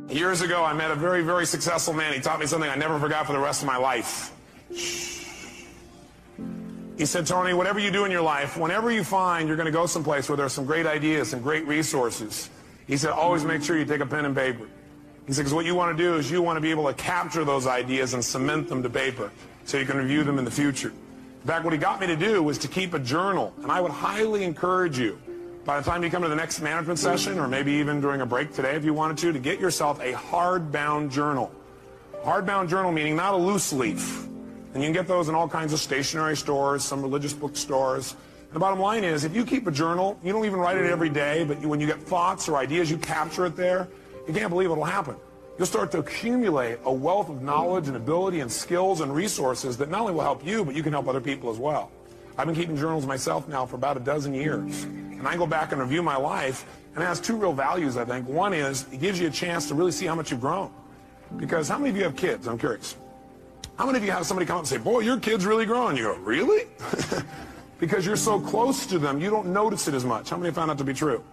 Years ago, I met a very, very successful man. He taught me something I never forgot for the rest of my life. He said, Tony, whatever you do in your life, whenever you find you're going to go someplace where there's some great ideas and great resources, he said, always make sure you take a pen and paper. He said, because what you want to do is you want to be able to capture those ideas and cement them to paper so you can review them in the future. In fact, what he got me to do was to keep a journal, and I would highly encourage you, by the time you come to the next management session, or maybe even during a break today if you wanted to get yourself a hardbound journal. Hardbound journal meaning not a loose leaf. And you can get those in all kinds of stationery stores, some religious bookstores. And the bottom line is, if you keep a journal, you don't even write it every day, but when you get thoughts or ideas, you capture it there, you can't believe what'll happen. You'll start to accumulate a wealth of knowledge and ability and skills and resources that not only will help you, but you can help other people as well. I've been keeping journals myself now for about a dozen years. And I go back and review my life, and it has two real values, I think. One is, it gives you a chance to really see how much you've grown. Because how many of you have kids? I'm curious. How many of you have somebody come up and say, boy, your kid's really grown? You go, really? Because you're so close to them, you don't notice it as much. How many found that to be true?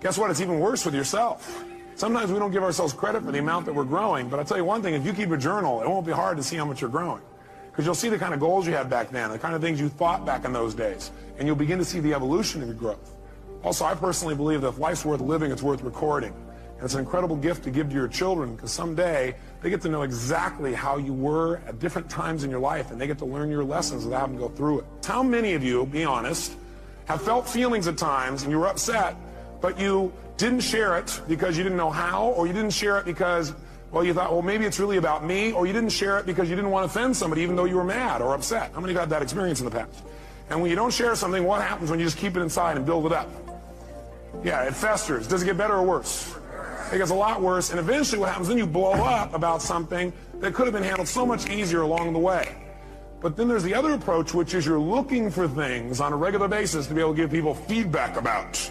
Guess what? It's even worse with yourself. Sometimes we don't give ourselves credit for the amount that we're growing, but I'll tell you one thing, if you keep a journal, it won't be hard to see how much you're growing. Because you'll see the kind of goals you had back then, the kind of things you thought back in those days, and you'll begin to see the evolution of your growth. Also, I personally believe that if life's worth living, it's worth recording. And it's an incredible gift to give to your children, because someday they get to know exactly how you were at different times in your life, and they get to learn your lessons without having to go through it. How many of you, be honest, have felt feelings at times and you were upset, but you didn't share it because you didn't know how, or you didn't share it because, well, you thought, well, maybe it's really about me, or you didn't share it because you didn't want to offend somebody even though you were mad or upset? How many of you had that experience in the past? And when you don't share something, what happens when you just keep it inside and build it up? Yeah, it festers. Does it get better or worse? It gets a lot worse, and eventually what happens, then you blow up about something that could have been handled so much easier along the way. But then there's the other approach, which is you're looking for things on a regular basis to be able to give people feedback about.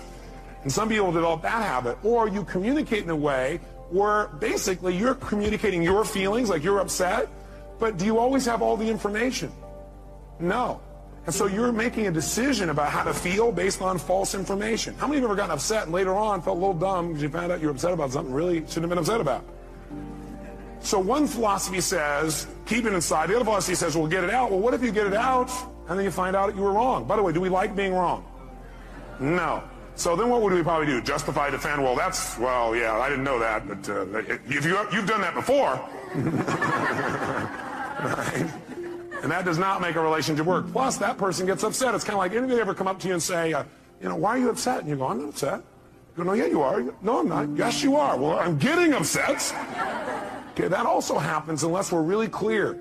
And some people develop that habit, or you communicate in a way where basically you're communicating your feelings, like you're upset, but do you always have all the information? No. And so you're making a decision about how to feel based on false information. How many of you have ever gotten upset and later on felt a little dumb because you found out you were upset about something you really shouldn't have been upset about? So one philosophy says, keep it inside. The other philosophy says, well, get it out. Well, what if you get it out and then you find out that you were wrong? By the way, do we like being wrong? No. So then what would we probably do? Justify, defend? Well, that's, well, yeah, I didn't know that, but if you've done that before. Right? And that does not make a relationship work. Plus, that person gets upset. It's kind of like, anybody ever come up to you and say, you know, why are you upset? And you go, I'm not upset. You go, no, yeah, you are. No, I'm not. Yes, you are. Well, I'm getting upset. Okay, that also happens unless we're really clear.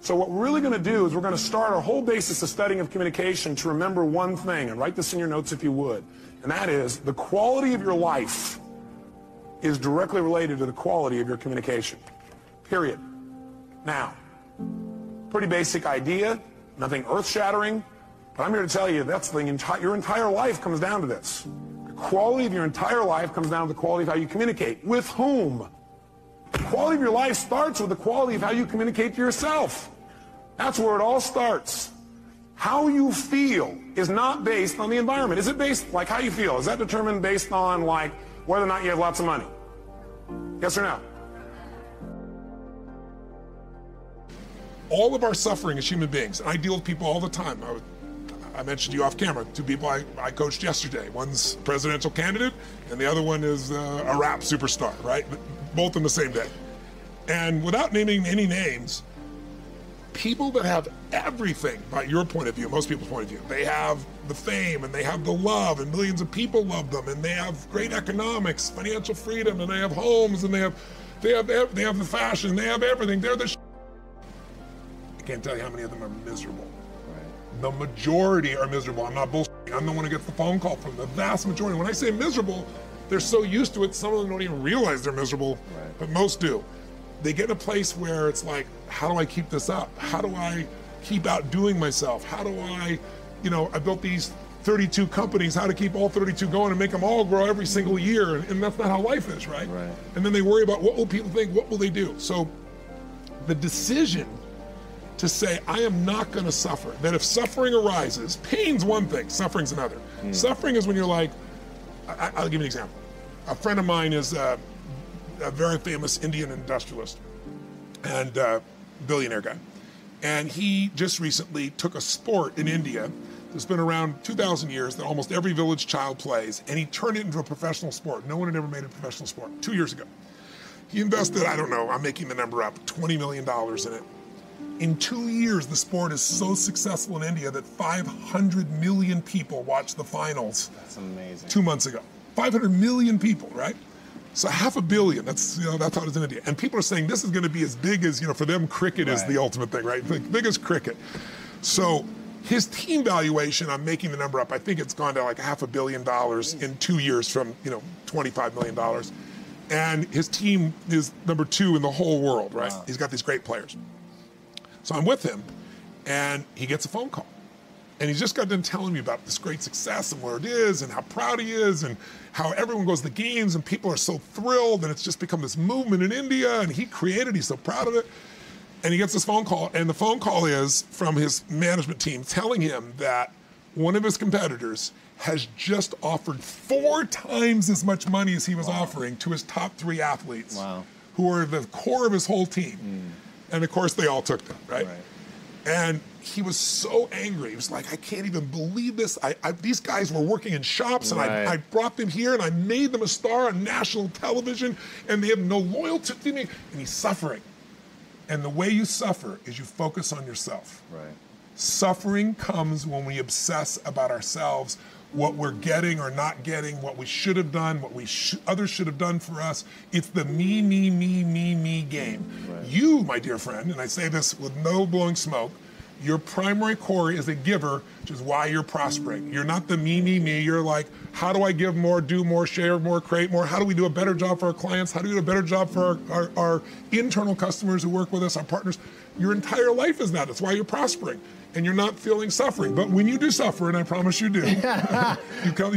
So what we're really going to do is we're going to start our whole basis of studying of communication to remember one thing, and write this in your notes if you would, and that is the quality of your life is directly related to the quality of your communication. Period. Now, pretty basic idea, nothing earth-shattering, but I'm here to tell you that's your entire life comes down to this. The quality of your entire life comes down to the quality of how you communicate. With whom? The quality of your life starts with the quality of how you communicate to yourself. That's where it all starts. How you feel is not based on the environment. Is it based, like how you feel, is that determined based on like whether or not you have lots of money? Yes or no? All of our suffering as human beings, and I deal with people all the time. I mentioned to you off camera, two people I coached yesterday. One's a presidential candidate, and the other one is a rap superstar, right? Both in the same day. And without naming any names, people that have everything, by your point of view, most people's point of view, they have the fame and they have the love and millions of people love them and they have great economics, financial freedom, and they have homes and they have the fashion, they have everything. They're the I can't tell you how many of them are miserable. Right. The majority are miserable. I'm not bullshitting. I'm the one who gets the phone call from the vast majority. When I say miserable, they're so used to it, some of them don't even realize they're miserable, right, but most do. They get in a place where it's like, how do I keep this up? How do I keep outdoing myself? How do I, you know, I built these 32 companies, how to keep all 32 going and make them all grow every single year, and that's not how life is, right? Right. And then they worry about what will people think, what will they do? So the decision to say, I am not going to suffer, that if suffering arises, pain's one thing, suffering's another. Suffering is when you're like, I'll give you an example. A friend of mine is a very famous Indian industrialist and billionaire guy. And he just recently took a sport in India that's been around 2,000 years that almost every village child plays, and he turned it into a professional sport. No one had ever made a professional sport 2 years ago. He invested, I don't know, I'm making the number up, $20 million in it. In 2 years, the sport is so successful in India that 500 million people watched the finals. That's amazing. 2 months ago. 500 million people, right? So 500 million, that's how it is in India. And people are saying this is going to be as big as, for them, cricket is the ultimate thing, right? Like, big as cricket. So his team valuation, I'm making the number up, I think it's gone to like $500 million in 2 years from, $25 million. And his team is number 2 in the whole world, right? Wow. He's got these great players. So I'm with him, and he gets a phone call. And he's just got done telling me about this great success and where it is and how proud he is and how everyone goes to the games and people are so thrilled and it's just become this movement in India and he created, he's so proud of it. And he gets this phone call, and the phone call is from his management team telling him that one of his competitors has just offered 4 times as much money as he was offering to his top 3 athletes who are the core of his whole team. And of course, they all took them, right? And he was so angry. He was like, I can't even believe this. These guys were working in shops, and I brought them here, and I made them a star on national television, and they have no loyalty to me. And he's suffering. And the way you suffer is you focus on yourself. Suffering comes when we obsess about ourselves, what we're getting or not getting, what we should have done, what others should have done for us. It's the me, me, me, me, me game. You, my dear friend, and I say this with no blowing smoke, your primary core is a giver, which is why you're prospering. You're not the me, me, me. You're like, how do I give more, do more, share more, create more? How do we do a better job for our clients? How do we do a better job for our internal customers who work with us, our partners? Your entire life is that. That's why you're prospering. And you're not feeling suffering. But when you do suffer, and I promise you do, you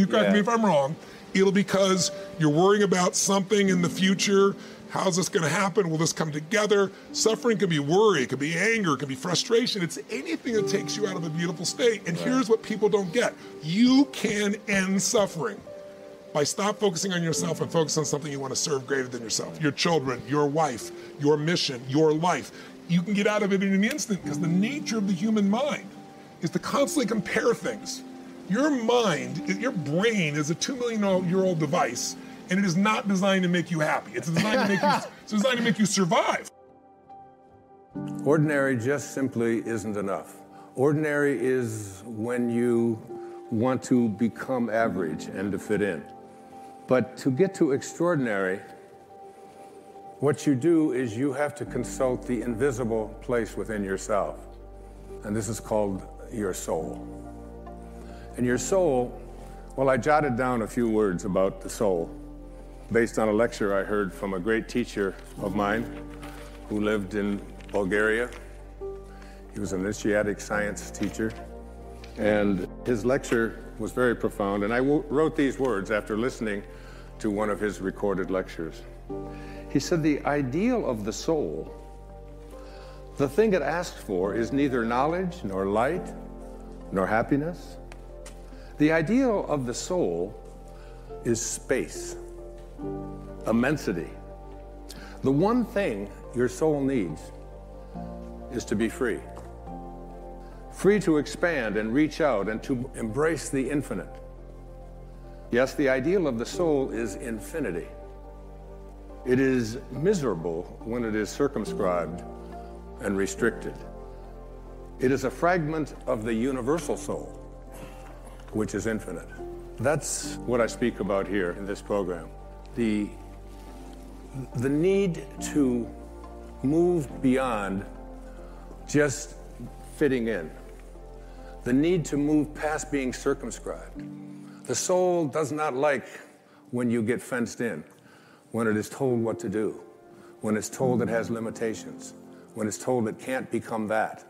correct me if I'm wrong, it'll because you're worrying about something in the future. How's this going to happen? Will this come together? Suffering can be worry, it can be anger, it can be frustration. It's anything that takes you out of a beautiful state. And here's what people don't get. You can end suffering by stop focusing on yourself and focus on something you want to serve greater than yourself. Your children, your wife, your mission, your life. You can get out of it in an instant because the nature of the human mind is to constantly compare things. Your mind, your brain is a 2 million year old device, and it is not designed to make you happy. It's designed to make you survive. Ordinary just simply isn't enough. Ordinary is when you want to become average and to fit in. But to get to extraordinary, what you do is you have to consult the invisible place within yourself. And this is called your soul. And your soul, well, I jotted down a few words about the soul based on a lecture I heard from a great teacher of mine who lived in Bulgaria. He was an initiatic science teacher. And his lecture was very profound. And I wrote these words after listening to one of his recorded lectures. He said, the ideal of the soul, the thing it asks for, is neither knowledge, nor light, nor happiness. The ideal of the soul is space, immensity. The one thing your soul needs is to be free. Free to expand and reach out and to embrace the infinite. Yes, the ideal of the soul is infinity. It is miserable when it is circumscribed and restricted. It is a fragment of the universal soul, which is infinite. That's what I speak about here in this program. The need to move beyond just fitting in. The need to move past being circumscribed. The soul does not like when you get fenced in, when it is told what to do, when it's told it has limitations, when it's told it can't become that.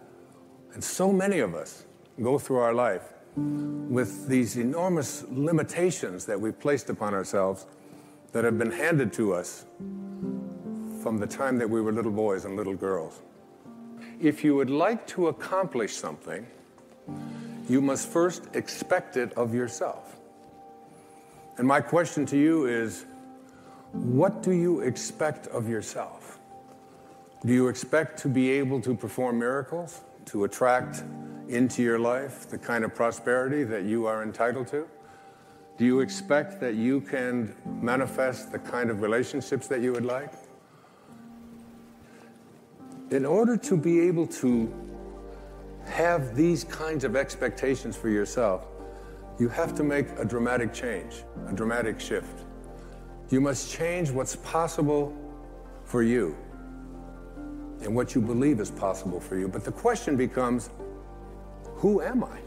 And so many of us go through our life with these enormous limitations that we've placed upon ourselves that have been handed to us from the time that we were little boys and little girls. If you would like to accomplish something, you must first expect it of yourself. And my question to you is, What do you expect of yourself? Do you expect to be able to perform miracles, to attract into your life the kind of prosperity that you are entitled to? Do you expect that you can manifest the kind of relationships that you would like? In order to be able to have these kinds of expectations for yourself, you have to make a dramatic change, a dramatic shift. You must change what's possible for you and what you believe is possible for you. But the question becomes, who am I?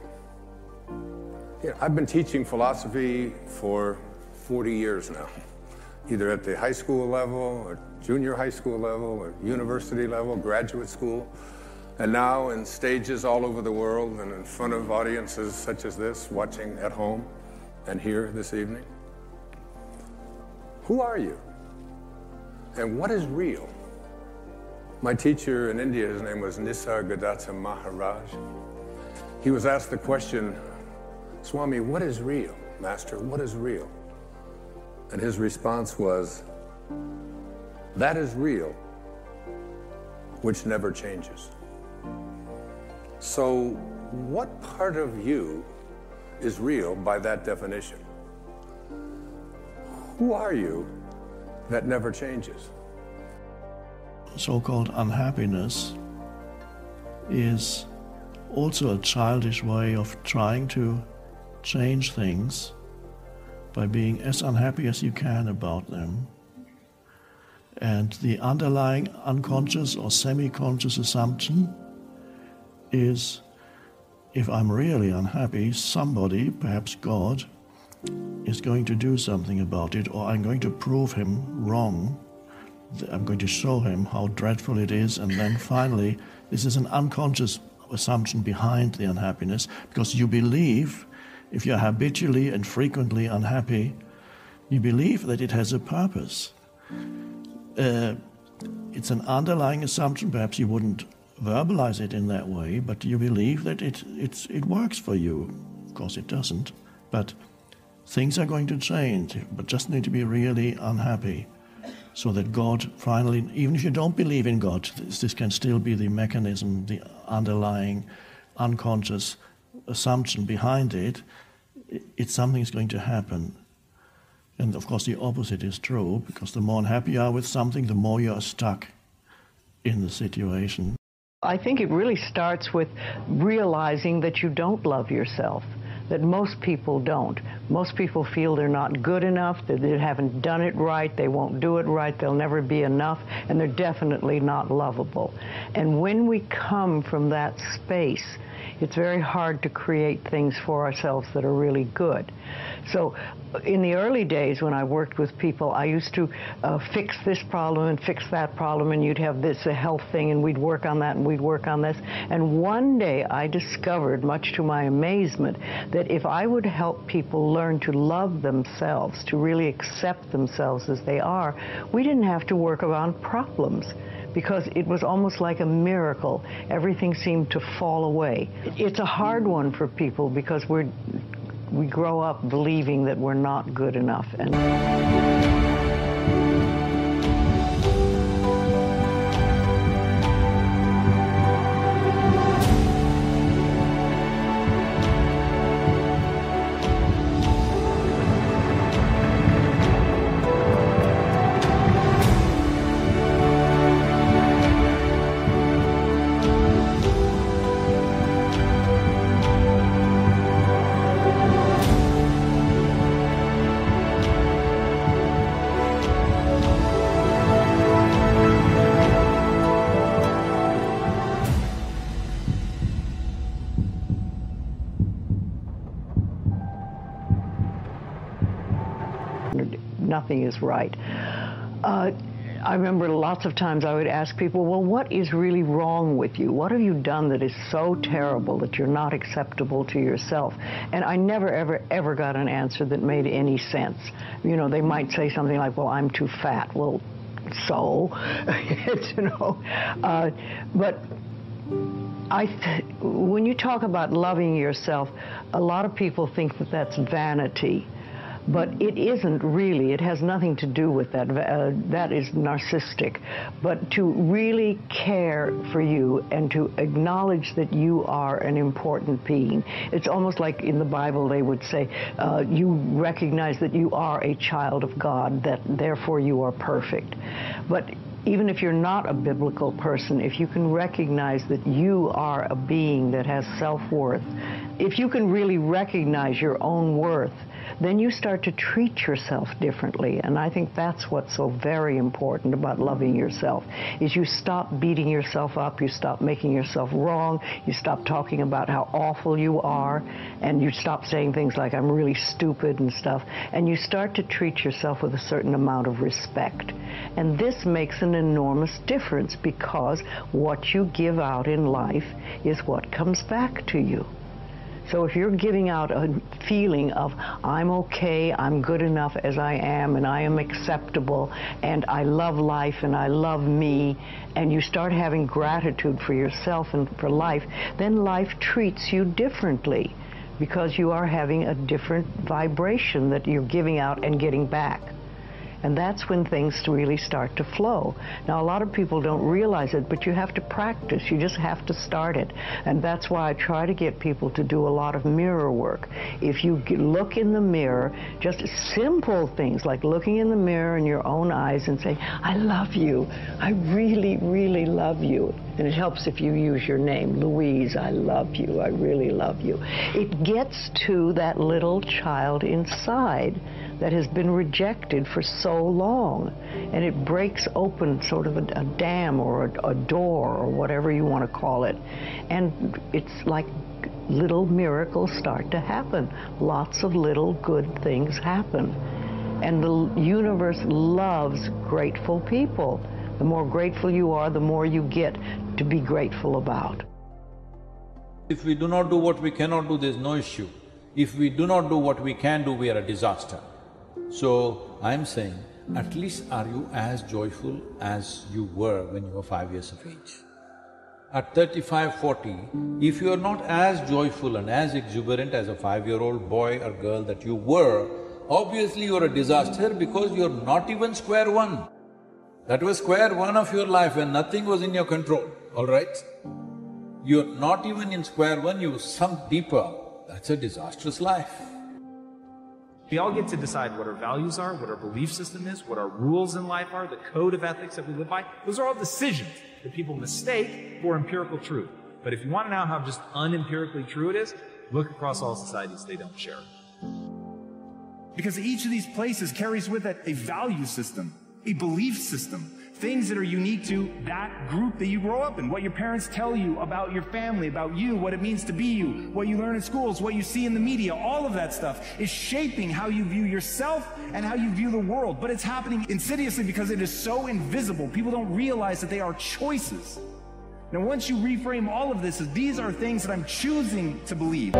You know, I've been teaching philosophy for 40 years now, either at the high school level or junior high school level or university level, graduate school, and now in stages all over the world and in front of audiences such as this, watching at home and here this evening. Who are you? And what is real? My teacher in India, his name was Nisargadatta Maharaj. He was asked the question, Swami, what is real? Master, what is real? And his response was, that is real, which never changes. So what part of you is real by that definition? Who are you that never changes? So-called unhappiness is also a childish way of trying to change things by being as unhappy as you can about them. And the underlying unconscious or semi-conscious assumption is, if I'm really unhappy, somebody, perhaps God, is going to do something about it, or I'm going to prove him wrong. I'm going to show him how dreadful it is, and then finally, this is an unconscious assumption behind the unhappiness, because you believe, if you're habitually and frequently unhappy, you believe that it has a purpose. It's an underlying assumption. Perhaps you wouldn't verbalize it in that way, but you believe that it works for you. Of course it doesn't, but things are going to change, but just need to be really unhappy, so that God finally, even if you don't believe in God, this can still be the mechanism, the underlying unconscious assumption behind it. It's something's going to happen. And of course the opposite is true, because the more unhappy you are with something, the more you are stuck in the situation. I think it really starts with realizing that you don't love yourself, that most people don't. Most people feel they're not good enough, that they haven't done it right, they won't do it right, they'll never be enough, and they're definitely not lovable. And when we come from that space, it's very hard to create things for ourselves that are really good. So in the early days when I worked with people, I used to fix this problem and fix that problem, and you'd have this, a health thing, and we'd work on that and we'd work on this. And one day I discovered, much to my amazement, that if I would help people learn to love themselves, to really accept themselves as they are, we didn't have to work around problems, because it was almost like a miracle. Everything seemed to fall away. It's a hard one for people, because we grow up believing that we're not good enough. Nothing is right. I remember lots of times I would ask people, well, what is really wrong with you? What have you done that is so terrible that you're not acceptable to yourself? And I never, ever, ever got an answer that made any sense. You know, they might say something like, well, I'm too fat. Well, so, you know. But when you talk about loving yourself, a lot of people think that that's vanity. But it isn't really, it has nothing to do with that. That is narcissistic. But to really care for you and to acknowledge that you are an important being. It's almost like in the Bible they would say, you recognize that you are a child of God, that therefore you are perfect. But even if you're not a biblical person, if you can recognize that you are a being that has self-worth, if you can really recognize your own worth, then you start to treat yourself differently. And I think that's what's so very important about loving yourself, is you stop beating yourself up, you stop making yourself wrong, you stop talking about how awful you are, and you stop saying things like, I'm really stupid and stuff, and you start to treat yourself with a certain amount of respect. And this makes an enormous difference, because what you give out in life is what comes back to you. So if you're giving out a feeling of, I'm okay, I'm good enough as I am, and I am acceptable, and I love life, and I love me, and you start having gratitude for yourself and for life, then life treats you differently, because you are having a different vibration that you're giving out and getting back. And that's when things really start to flow. Now, a lot of people don't realize it, but you have to practice. You just have to start it. And that's why I try to get people to do a lot of mirror work. If you look in the mirror, just simple things like looking in the mirror in your own eyes and saying, I love you. I really, really love you. And it helps if you use your name, Louise, I love you. I really love you. It gets to that little child inside that has been rejected for so long, and it breaks open sort of a dam or a door or whatever you want to call it, and it's like little miracles start to happen. Lots of little good things happen, and the universe loves grateful people. The more grateful you are, the more you get to be grateful about. If we do not do what we cannot do, there's no issue. If we do not do what we can do, we are a disaster. So, I'm saying, at least are you as joyful as you were when you were 5 years of age? At 35, 40, if you are not as joyful and as exuberant as a 5-year-old boy or girl that you were, obviously you're a disaster, because you're not even square one. That was square one of your life when nothing was in your control, all right? You're not even in square one, you sunk deeper. That's a disastrous life. We all get to decide what our values are, what our belief system is, what our rules in life are, the code of ethics that we live by. Those are all decisions that people mistake for empirical truth. But if you want to know how just unempirically true it is, look across all societies, they don't share it. Because each of these places carries with it a value system, a belief system, things that are unique to that group that you grow up in, what your parents tell you about your family, about you, what it means to be you, what you learn in schools, what you see in the media, all of that stuff is shaping how you view yourself and how you view the world. But it's happening insidiously because it is so invisible. People don't realize that they are choices. Now, once you reframe all of this as these are things that I'm choosing to believe.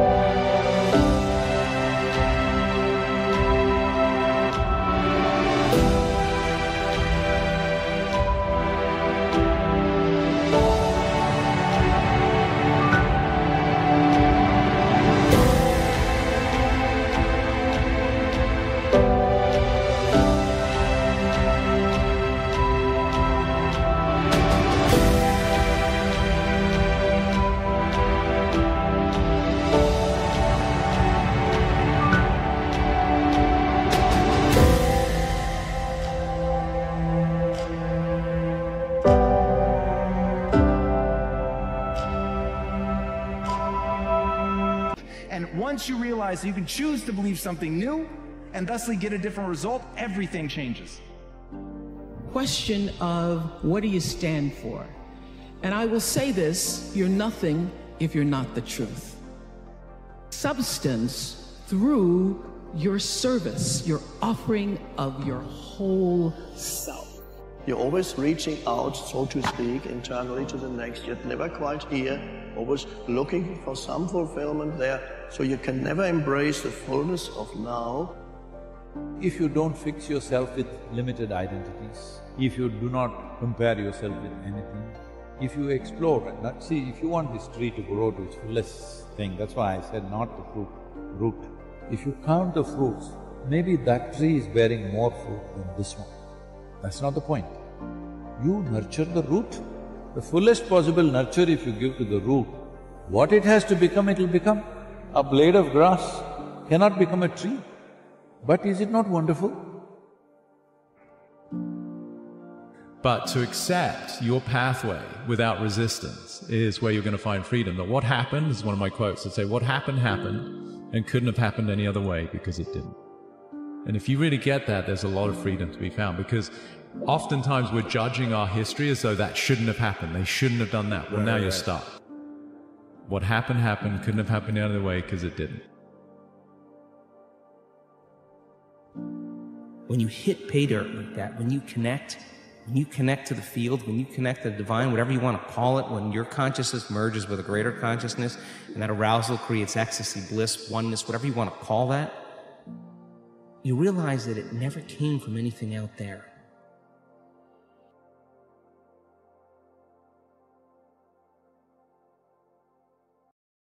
Once you realize that you can choose to believe something new and thusly get a different result, everything changes. Question of what do you stand for? And I will say this, you're nothing if you're not the truth. Substance through your service, your offering of your whole self. You're always reaching out, so to speak, internally to the next, yet never quite here, always looking for some fulfillment there, so you can never embrace the fullness of now. If you don't fix yourself with limited identities, if you do not compare yourself with anything, if you explore, see, if you want this tree to grow to its fullest thing, that's why I said not the fruit, root. If you count the fruits, maybe that tree is bearing more fruit than this one. That's not the point. You nurture the root. The fullest possible nurture if you give to the root, what it has to become, it will become. A blade of grass cannot become a tree. But is it not wonderful? But to accept your pathway without resistance is where you're going to find freedom. That what happened is one of my quotes that say, what happened, happened, and couldn't have happened any other way because it didn't. And if you really get that, there's a lot of freedom to be found, because oftentimes we're judging our history as though that shouldn't have happened, they shouldn't have done that. Well, now you're stuck. What happened, happened, couldn't have happened any other way because it didn't. When you hit pay dirt like that, when you connect to the field, when you connect to the divine, whatever you want to call it, when your consciousness merges with a greater consciousness, and that arousal creates ecstasy, bliss, oneness, whatever you want to call that, you realize that it never came from anything out there.